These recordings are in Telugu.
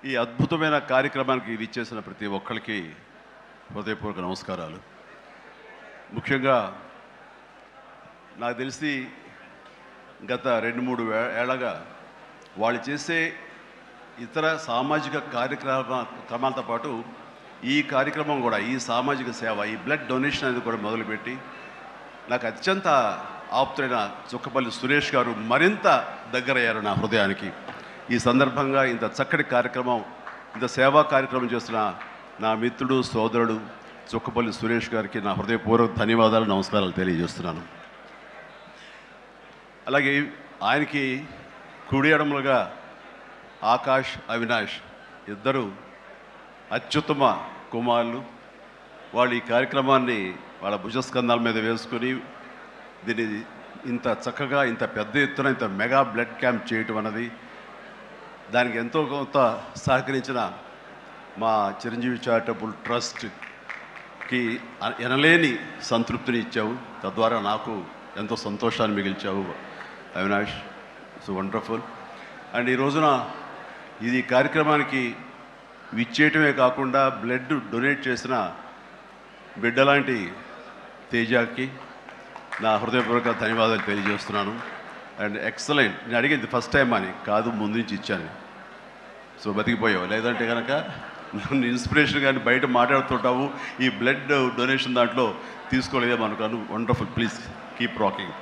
ఈ అద్భుతమైన కార్యక్రమానికి ఇచ్చేసిన ప్రతి ఒక్కరికి హృదయపూర్వక నమస్కారాలు. ముఖ్యంగా నాకు తెలిసి గత 2-3 ఏళ్ళగా వాళ్ళు చేసే ఇతర సామాజిక కార్యక్రమాలతో పాటు ఈ కార్యక్రమం కూడా, ఈ సామాజిక సేవ, ఈ బ్లడ్ డొనేషన్ అనేది కూడా మొదలుపెట్టి నాకు అత్యంత ఆప్తులైన చుక్కపల్లి సురేష్ గారు మరింత దగ్గరయ్యారు నా హృదయానికి. ఈ సందర్భంగా ఇంత చక్కటి కార్యక్రమం, ఇంత సేవా కార్యక్రమం చేస్తున్న నా మిత్రుడు, సోదరుడు చుక్కపల్లి సురేష్ గారికి నా హృదయపూర్వక ధన్యవాదాలు, నమస్కారాలు తెలియజేస్తున్నాను. అలాగే ఆయనకి కుడి ఎడమలుగా ఆకాష్, అవినాష్ ఇద్దరు అత్యుత్తమ కుమారులు. వాళ్ళు ఈ కార్యక్రమాన్ని వాళ్ళ భుజస్కంధాల మీద వేసుకొని దీన్ని ఇంత చక్కగా, ఇంత పెద్ద ఎత్తున, ఇంత మెగా బ్లడ్ క్యాంప్ చేయటం అన్నది, దానికి ఎంతో కొంత సహకరించిన మా చిరంజీవి చారిటబుల్ ట్రస్ట్కి ఎనలేని సంతృప్తిని ఇచ్చావు. తద్వారా నాకు ఎంతో సంతోషాన్ని మిగిల్చావు అవినాష్. It's wonderful. అండ్ ఈ రోజున ఇది కార్యక్రమానికి విచ్చేయటమే కాకుండా బ్లడ్ డొనేట్ చేసిన బిడ్డలాంటి తేజాకి నా హృదయపూర్వక ధన్యవాదాలు తెలియజేస్తున్నాను. And excellent. నేను అడిగింది ఫస్ట్ టైం అని కాదు, ముందు నుంచి ఇచ్చాను. సో బతికిపోయావు. లేదంటే కనుక నన్ను ఇన్స్పిరేషన్ కానీ బయట మాట్లాడుతుంటావు, ఈ బ్లడ్ డొనేషన్ దాంట్లో తీసుకోలేదేమో అనుకోను. Wonderful. Please keep rocking.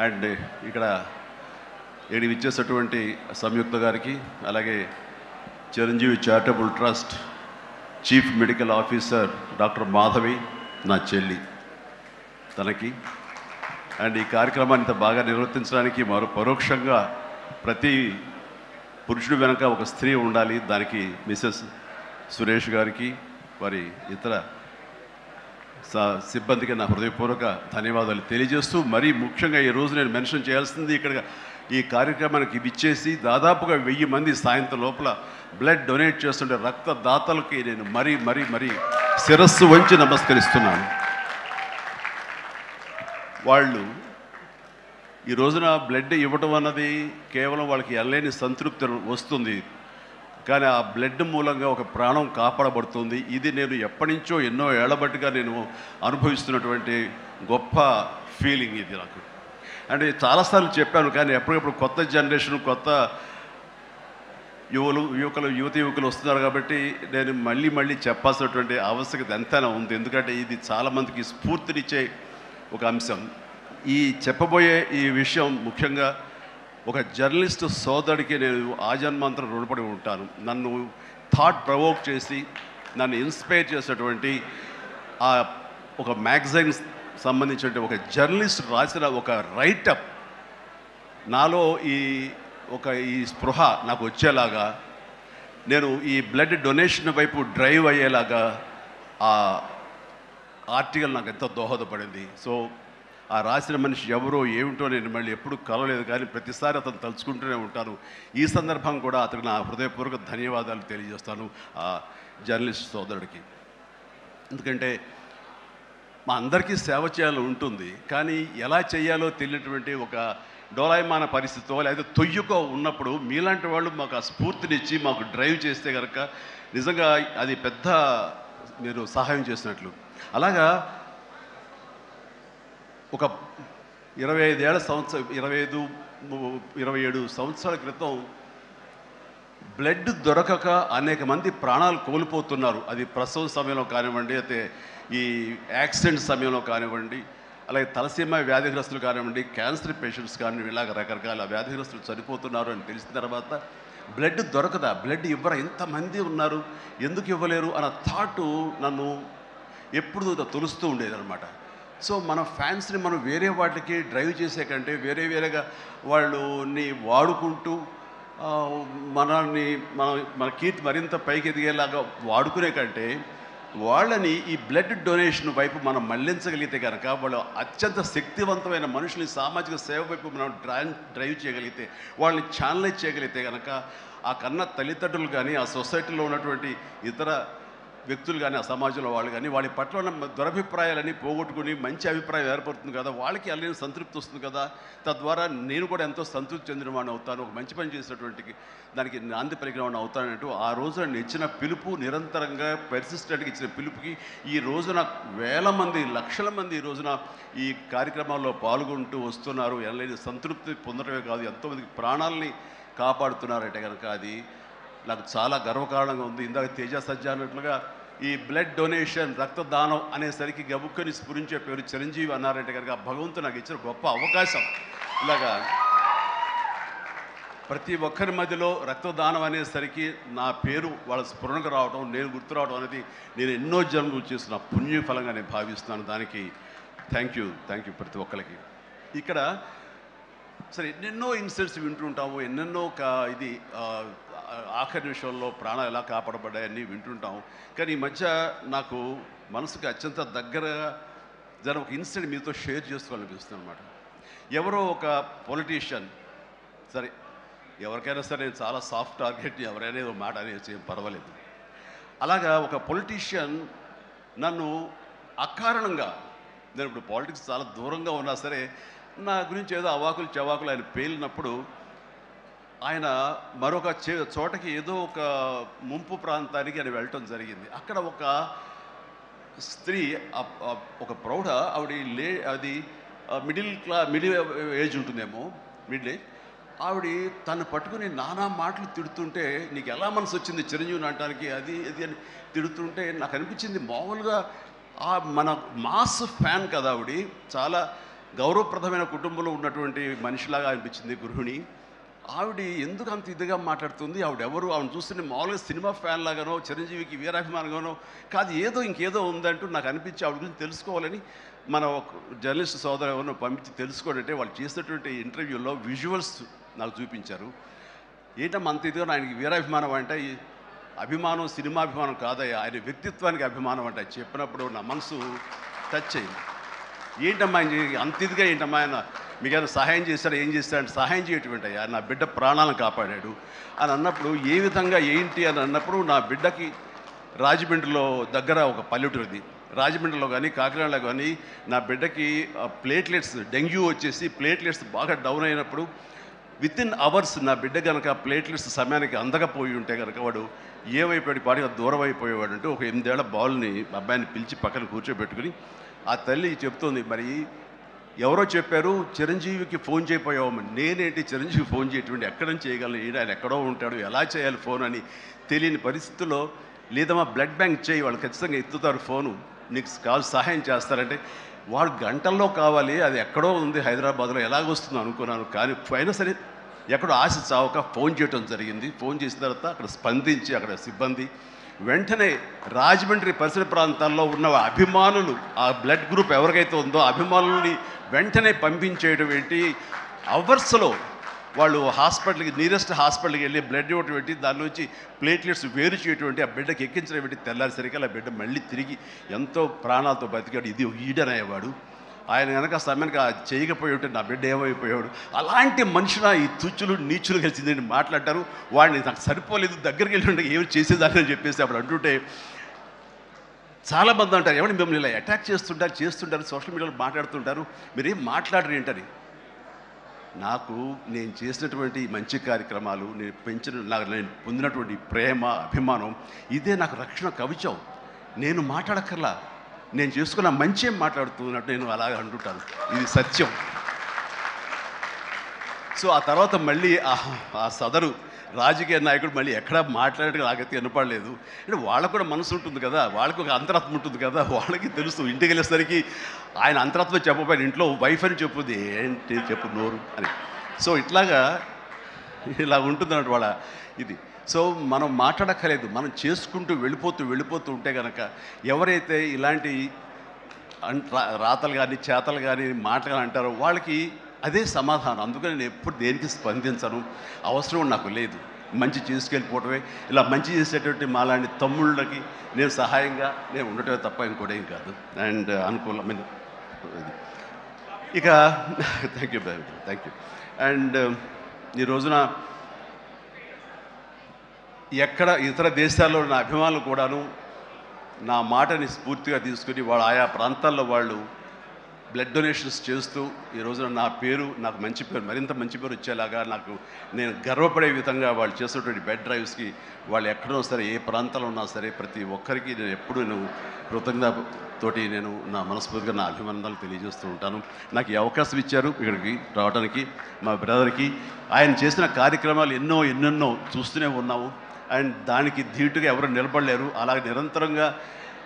And ఇక్కడ ఏడు ఇచ్చేసేటువంటి సంయుక్త గారికి, అలాగే Chiranjeevi charitable trust chief medical officer doctor Madhavi, నా చెల్లి, తనకి, అండ్ ఈ కార్యక్రమాన్ని ఇంత బాగా నిర్వర్తించడానికి పరోక్షంగా ప్రతి పురుషుడు వెనక ఒక స్త్రీ ఉండాలి, దానికి మిసెస్ సురేష్ గారికి, వారి ఇతర సిబ్బందికి నా హృదయపూర్వక ధన్యవాదాలు తెలియజేస్తూ, మరీ ముఖ్యంగా ఈ రోజు నేను మెన్షన్ చేయాల్సింది, ఇక్కడ ఈ కార్యక్రమానికి విచ్చేసి దాదాపుగా 1000 మంది సాయంత్రం లోపల బ్లడ్ డొనేట్ చేస్తుంటే రక్తదాతలకి నేను మరీ మరీ మరీ శిరస్సు వంచి నమస్కరిస్తున్నాను. వాళ్ళు ఈ రోజున బ్లడ్ ఇవ్వటం అన్నది కేవలం వాళ్ళకి ఎనలేని సంతృప్తి వస్తుంది, కానీ ఆ బ్లడ్ మూలంగా ఒక ప్రాణం కాపాడబడుతుంది. ఇది నేను ఎప్పటి నుంచో ఎన్నో ఏళ్లబట్టిగా నేను అనుభవిస్తున్నటువంటి గొప్ప ఫీలింగ్ ఇది నాకు. అంటే చాలాసార్లు చెప్పాను, కానీ ఎప్పటికప్పుడు కొత్త జనరేషన్, కొత్త యువకులు వస్తున్నారు కాబట్టి నేను మళ్ళీ చెప్పాల్సినటువంటి ఆవశ్యకత ఎంతైనా ఉంది. ఎందుకంటే ఇది చాలామందికి స్ఫూర్తినిచ్చే ఒక అంశం. ఈ చెప్పబోయే ఈ విషయం ముఖ్యంగా ఒక జర్నలిస్టు సోదరుడికి నేను ఆజన్మాంతరం రుణపడి ఉంటాను. నన్ను థాట్ ప్రవోక్ చేసి నన్ను ఇన్స్పైర్ చేసేటువంటి ఆ ఒక మ్యాగజైన్ సంబంధించిన ఒక జర్నలిస్ట్ రాసిన ఒక రైటప్ నాలో ఈ స్పృహ నాకు వచ్చేలాగా, నేను ఈ బ్లడ్ డొనేషన్ వైపు డ్రైవ్ అయ్యేలాగా ఆ ఆర్టికల్ నాకు ఎంతో దోహదపడింది. సో ఆ రాసిన మనిషి ఎవరో ఏమిటో నేను మళ్ళీ ఎప్పుడు కలవలేదు, కానీ ప్రతిసారి అతను తలుచుకుంటూనే ఉంటాను. ఈ సందర్భం కూడా అతనికి నా హృదయపూర్వక ధన్యవాదాలు తెలియజేస్తాను ఆ జర్నలిస్ట్ సోదరుడికి. ఎందుకంటే మా అందరికీ సేవ చేయాలని ఉంటుంది, కానీ ఎలా చేయాలో తెలియనటువంటి ఒక డోలాయమాన పరిస్థితితో లేదా తొయ్యుకో ఉన్నప్పుడు మీలాంటి వాళ్ళు మాకు ఆ స్ఫూర్తినిచ్చి మాకు డ్రైవ్ చేస్తే కనుక నిజంగా అది పెద్ద మీరు సహాయం చేసినట్లు. అలాగా ఒక 27 సంవత్సరాల క్రితం బ్లడ్ దొరకక అనేక మంది ప్రాణాలు కోల్పోతున్నారు. అది ప్రసవ సమయంలో కానివ్వండి, అయితే ఈ యాక్సిడెంట్ సమయంలో కానివ్వండి, అలాగే తలసీమ వ్యాధిగ్రస్తులు కానివ్వండి, క్యాన్సర్ పేషెంట్స్ కానివ్వండి, ఇలాగ రకరకాల వ్యాధిగ్రస్తులు చనిపోతున్నారు అని తెలిసిన తర్వాత బ్లడ్ దొరకదా, బ్లడ్ ఇవ్వరా, ఇంతమంది ఉన్నారు, ఎందుకు ఇవ్వలేరు అన్న థాటు నన్ను ఎప్పుడు తొలుస్తూ ఉండేదన్నమాట. సో మన ఫ్యాన్స్ని మనం వేరే వాటికి డ్రైవ్ చేసే కంటే వేరేగా వాళ్ళని వాడుకుంటూ మన కీర్తి మరింత పైకి ఎదిగేలాగా వాడుకునే కంటే వాళ్ళని ఈ బ్లడ్ డొనేషన్ వైపు మనం మళ్లించగలిగితే కనుక, వాళ్ళు అత్యంత శక్తివంతమైన మనుషుల్ని సామాజిక సేవ వైపు మనం డ్రైవ్ చేయగలిగితే, వాళ్ళని ఛానలైజ్ చేయగలిగితే కనుక, ఆ కన్న తల్లిదండ్రులు కానీ, ఆ సొసైటీలో ఉన్నటువంటి ఇతర వ్యక్తులు కానీ ఆ సమాజంలో వాళ్ళు కానీ వాళ్ళ పట్ల ఉన్న దురభిప్రాయాలన్నీ పోగొట్టుకుని మంచి అభిప్రాయం ఏర్పడుతుంది కదా, వాళ్ళకి అల్లని సంతృప్తి వస్తుంది కదా, తద్వారా నేను కూడా ఎంతో సంతృప్తి చెందిన వాడిని అవుతాను, ఒక మంచి పని చేసినటువంటి దానికి నాంది పలికిన వాడిని అవుతానంటూ ఆ రోజున ఇచ్చిన పిలుపు, నిరంతరంగా పెర్సిస్టెంట్గా ఇచ్చిన పిలుపుకి ఈ రోజున వేల మంది, లక్షల మంది ఈ రోజున ఈ కార్యక్రమాల్లో పాల్గొంటూ వస్తున్నారు. ఎనలేని సంతృప్తి పొందడమే కాదు, ఎంతోమందికి ప్రాణాలని కాపాడుతున్నారంటే కనుక అది నాకు చాలా గర్వకారణంగా ఉంది. ఇందాక తేజ సజ్జ అన్నట్లుగా ఈ బ్లడ్ డొనేషన్, రక్తదానం అనేసరికి గబుక్కని స్ఫురించే పేరు చిరంజీవి అన్నారంటే కనుక భగవంతుడు నాకు ఇచ్చిన గొప్ప అవకాశం. ఇలాగా ప్రతి ఒక్కరి మధ్యలో రక్తదానం అనేసరికి నా పేరు వాళ్ళ స్ఫురణకు రావడం, నేను గుర్తు రావడం అనేది నేను ఎన్నో జన్మలు చేసిన పుణ్యఫలంగా నేను భావిస్తున్నాను. దానికి థ్యాంక్ యూ ప్రతి ఒక్కరికి. ఇక్కడ సరే ఎన్నెన్నో ఇన్సిడెంట్స్ వింటుంటాము, ఎన్నెన్నో ఇది ఆఖరి నిమిషంలో ప్రాణాలు ఎలా కాపాడబడ్డాయని వింటుంటాము. కానీ ఈ మధ్య నాకు మనసుకి అత్యంత దగ్గరగా జరిగిన ఒక ఇన్సిడెంట్ మీతో షేర్ చేసుకోవాలనిపిస్తుంది అనమాట. ఎవరో ఒక పొలిటీషియన్, సరే ఎవరికైనా సరే నేను చాలా సాఫ్ట్ టార్గెట్, ఎవరైనా ఏదో మాట అనేది ఏం పర్వాలేదు. అలాగా ఒక పొలిటీషియన్ నన్ను అకారణంగా, నేను ఇప్పుడు పాలిటిక్స్ చాలా దూరంగా ఉన్నా సరే నా గురించి ఏదో అవాకులు చవాకులు ఆయన పేలినప్పుడు ఆయన మరొక చోటకి ఏదో ఒక ముంపు ప్రాంతానికి ఆయన వెళ్ళటం జరిగింది. అక్కడ ఒక స్త్రీ, ఒక ప్రౌఢ ఆవిడ అది మిడిల్ ఏజ్ ఉంటుందేమో, మిడిల్ ఏజ్ ఆవిడ తను పట్టుకుని నానా మాటలు తిడుతుంటే, నీకు ఎలా మనసు వచ్చింది చిరంజీవిని అనడానికి, అది అని తిడుతుంటే నాకు అనిపించింది మామూలుగా మన మాస్ ఫ్యాన్ కదా ఆవిడ, చాలా గౌరవప్రదమైన కుటుంబంలో ఉన్నటువంటి మనిషిలాగా అనిపించింది గృహిణి. ఆవిడ ఎందుకు అంత ఇదిగా మాట్లాడుతుంది, ఆవిడెవరు, ఆవిడ చూస్తుంటే మామూలుగా సినిమా ఫ్యాన్ లాగానో చిరంజీవికి వీరాభిమానంగానో కాదు, ఇంకేదో ఉందంటూ నాకు అనిపించి ఆవిడ గురించి తెలుసుకోవాలని మన జర్నలిస్ట్ సోదరు ఎవరినో పంపించి తెలుసుకోవాలంటే వాళ్ళు చేసినటువంటి ఇంటర్వ్యూలో విజువల్స్ నాకు చూపించారు. ఏంటమ్మా అంత ఇదిగా ఆయనకి వీరాభిమానం అంటే, అభిమానం సినిమాభిమానం కాదయ్యా, ఆయన వ్యక్తిత్వానికి అభిమానం అంటే చెప్పినప్పుడు నా మనసు టచ్ అయింది. ఏంటమ్మా అంత ఇదిగా ఏంటమ్మా ఆయన మీకు ఏమైనా సహాయం చేశాడు, ఏం చేశాడంటే సహాయం చేయటువంటి అయ్యా, నా బిడ్డ ప్రాణాలను కాపాడాడు అని అన్నప్పుడు, ఏ విధంగా ఏంటి అని అన్నప్పుడు, నా బిడ్డకి రాజమండ్రిలో దగ్గర ఒక పల్లెటూరిది, రాజమండ్రిలో కానీ కాకినాడలో కానీ నా బిడ్డకి ప్లేట్లెట్స్, డెంగ్యూ వచ్చేసి ప్లేట్లెట్స్ బాగా డౌన్ అయినప్పుడు వితిన్ అవర్స్ నా బిడ్డ కనుక ప్లేట్లెట్స్ సమయానికి అందకపోయి ఉంటే కనుక వాడు ఏమైపోయాడు, పాటిగా దూరం అయిపోయేవాడు. అంటే ఒక 8 ఏళ్ల బాలుని అబ్బాయిని పిలిచి పక్కన కూర్చోబెట్టుకుని ఆ తల్లి చెప్తోంది, మరి ఎవరో చెప్పారు చిరంజీవికి ఫోన్ చేయపోయావమ్మని. నేనేంటి చిరంజీవి ఫోన్ చేయటువంటి, ఎక్కడి నుంచి చేయగలను, ఆయన ఎక్కడో ఉంటాడు, ఎలా చేయాలి ఫోన్ అని తెలియని పరిస్థితుల్లో, లేదమ్మా బ్లడ్ బ్యాంక్ చేయి, వాళ్ళు ఖచ్చితంగా ఎత్తుతారు ఫోను, నీకు కాల్ సహాయం చేస్తారంటే, వాడు గంటల్లో కావాలి, అది ఎక్కడో ఉంది హైదరాబాద్లో, ఎలాగొస్తుందో అనుకున్నాను. కానీ అయినా సరే ఎక్కడో ఆశ చావక ఫోన్ చేయడం జరిగింది. ఫోన్ చేసిన తర్వాత అక్కడ స్పందించి అక్కడ సిబ్బంది వెంటనే రాజమండ్రి పరిసర ప్రాంతాల్లో ఉన్న అభిమానులు, ఆ బ్లడ్ గ్రూప్ ఎవరికైతే ఉందో అభిమానుల్ని వెంటనే పంపించేయడం ఏంటి, అవర్స్లో వాళ్ళు హాస్పిటల్కి, నియరెస్ట్ హాస్పిటల్కి వెళ్ళి బ్లడ్ ఇవ్వటం ఏంటి, దాని నుంచి ప్లేట్లెట్స్ వేరు చేయటువంటి, ఆ బిడ్డకి ఎక్కించడం ఏంటి, తెల్లారిసరికి ఆ బిడ్డ మళ్ళీ తిరిగి ఎంతో ప్రాణాలతో బతికాడు. ఇది ఈడనయ్యేవాడు. ఆయన కనుక సమయానికి చేయకపోయి ఉంటే నా బిడ్డ ఏమైపోయాడు. అలాంటి మనుషుల ఈ తుచ్చులు నీచులు కలిసిందని మాట్లాడతారు. వాడిని నాకు సరిపోలేదు, దగ్గరికి వెళ్ళి ఏమి చేసేదాన్ని అని చెప్పేసి అప్పుడు అంటుంటే చాలామంది అంటారు, ఎవరిని మిమ్మల్ని ఇలా అటాక్ చేస్తుంటారు సోషల్ మీడియాలో మాట్లాడుతుంటారు, మీరేం మాట్లాడరు ఏంటని. నాకు నేను చేసినటువంటి మంచి కార్యక్రమాలు, నేను పొందినటువంటి ప్రేమ, అభిమానం, ఇదే నాకు రక్షణ కవచం. నేను మాట్లాడక్కర్లా, నేను చేసుకున్న మంచి మాట్లాడుతున్నట్టు నేను అలాగే అంటుంటాను, ఇది సత్యం. సో ఆ తర్వాత మళ్ళీ ఆ సదరు రాజకీయ నాయకుడు మళ్ళీ ఎక్కడా మాట్లాడేది నాకైతే వినపడలేదు. అంటే వాళ్ళకు కూడా మనసు ఉంటుంది కదా, వాళ్ళకి ఒక అంతరాత్మ ఉంటుంది కదా, వాళ్ళకి తెలుసు. ఇంటికి వెళ్ళేసరికి ఆయన అంతరాత్మ చెప్పబోయిన ఇంట్లో వైఫ్ అని చెప్పుద్ది, ఏంటి చెప్పు నోరు అని. సో ఇలా ఉంటుంది అన్నట్టు వాళ్ళ ఇది. సో మనం మాట్లాడక్కర్లేదు, మనం చేసుకుంటూ వెళ్ళిపోతూ ఉంటే కనుక ఎవరైతే ఇలాంటి రాతలు కానీ చేతలు కానీ మాటలు అంటారో వాళ్ళకి అదే సమాధానం. అందుకని నేను ఎప్పుడు దేనికి స్పందించను, అవసరం నాకు లేదు. మంచి చేసుకెళ్ళిపోవటమే, ఇలా మంచి చేసేటువంటి మాలాంటి తమ్ముళ్ళకి నేను సహాయంగా నేను ఉండటమే తప్ప ఇంకోటేం కాదు. అండ్ అనుకూలమైన ఇక థ్యాంక్ యూ. అండ్ ఈ రోజున ఎక్కడ ఇతర దేశాల్లో ఉన్న అభిమానులు కూడాను నా మాటని స్ఫూర్తిగా తీసుకుని వాళ్ళు ఆయా ప్రాంతాల్లో వాళ్ళు బ్లడ్ డొనేషన్స్ చేస్తూ ఈ రోజున నా పేరు నాకు మంచి పేరు మరింత మంచి పేరు వచ్చేలాగా నాకు నేను గర్వపడే విధంగా వాళ్ళు చేస్తున్నటువంటి బెడ్ డ్రైవ్స్కి వాళ్ళు ఎక్కడో సరే ఏ ప్రాంతంలో ఉన్నా సరే ప్రతి ఒక్కరికి నేను ఎప్పుడూ కృతజ్ఞతతోటి నేను నా మనస్ఫూర్తిగా నా అభినందనలు తెలియజేస్తూ ఉంటాను. నాకు ఈ అవకాశం ఇచ్చారు ఇక్కడికి రావడానికి మా బ్రదర్కి. ఆయన చేసిన కార్యక్రమాలు ఎన్నెన్నో చూస్తూనే ఉన్నాము. అండ్ దానికి ధీటుగా ఎవరు నిలబడలేరు. అలాగే నిరంతరంగా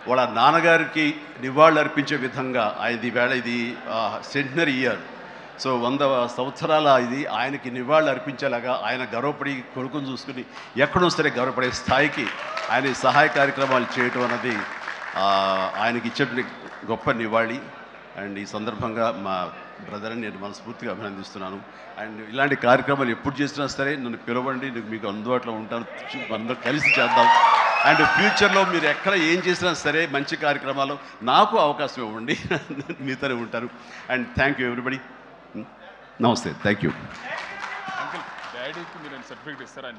వాళ్ళ నాన్నగారికి నివాళులు అర్పించే విధంగా ఆయనది వేళ ఇది సెంటనరీ ఇయర్. సో 100 సంవత్సరాల ఇది ఆయనకి నివాళులు అర్పించేలాగా ఆయన గర్వపడి కొడుకుని చూసుకుని ఎక్కడో సరే గర్వపడే స్థాయికి ఆయన సహాయ కార్యక్రమాలు చేయటం అన్నది ఆయనకి ఇచ్చేటువంటి గొప్ప నివాళి. అండ్ ఈ సందర్భంగా మా బ్రదర్ని నేను మనస్ఫూర్తిగా అభినందిస్తున్నాను. అండ్ ఇలాంటి కార్యక్రమాలు ఎప్పుడు చేసినా సరే నన్ను పిలవండి, మీకు అందుబాటులో ఉంటాను, అందరూ కలిసి చేద్దాం. అండ్ ఫ్యూచర్లో మీరు ఎక్కడ ఏం చేసినా సరే మంచి కార్యక్రమాలు నాకు అవకాశం ఇవ్వండి, మీతోనే ఉంటారు. And thank you everybody. నమస్తే, థ్యాంక్ యూ. అంకుల్ డాడీకి మీరు సర్టిఫికేట్ ఇస్తారా?